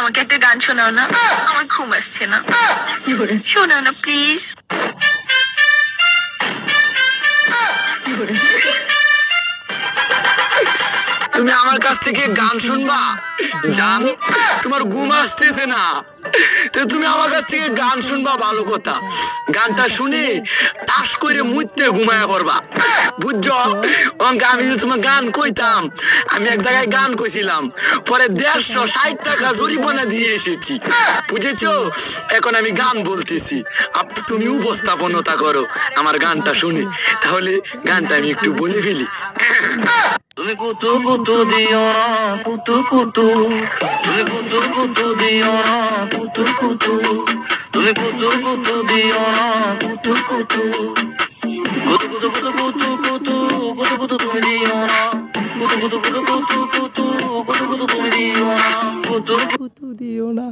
আমাকে একটা গান শোনাও না, আমার ঘুম আসছে না। শোনাও না প্লিজ। তুমি আমার কাছ থেকে গান শুনবা? জান, তোমার ঘুম আসতেছে না, তো তুমি আমার কাছ থেকে গান শুনবা ভালো কথা। গানটা শুনে টাস করে মুইতে ঘুমায়া পড়বা, বুঝছো? আমি যে তোমার গান কইতাম, আমি এক জায়গায় গান কইছিলাম, পরে 160 টাকা জরিমানা দিয়ে এসেছি, বুঝেছো? এখন আমি গান বলতেছি, তুমি উপস্থাপনতা করো আমার গানটা শুনে। তাহলে গানটা আমি একটু বলে ফেলি। তুমি কুতু কুতু দিও না, কুতু কুতু, তুমি কুতু কুতু দিও না, কুতু কুতু, তুমি কুতু কুতু দিও না, কুতু কুতু, কুতু কুতু কুতু কুতু কুতু কুতু কুতু তুমি দিও না, কুতু কুতু কুতু কুতু কুতু কুতু কুতু তুমি দিও না, কুতু কুতু দিও না।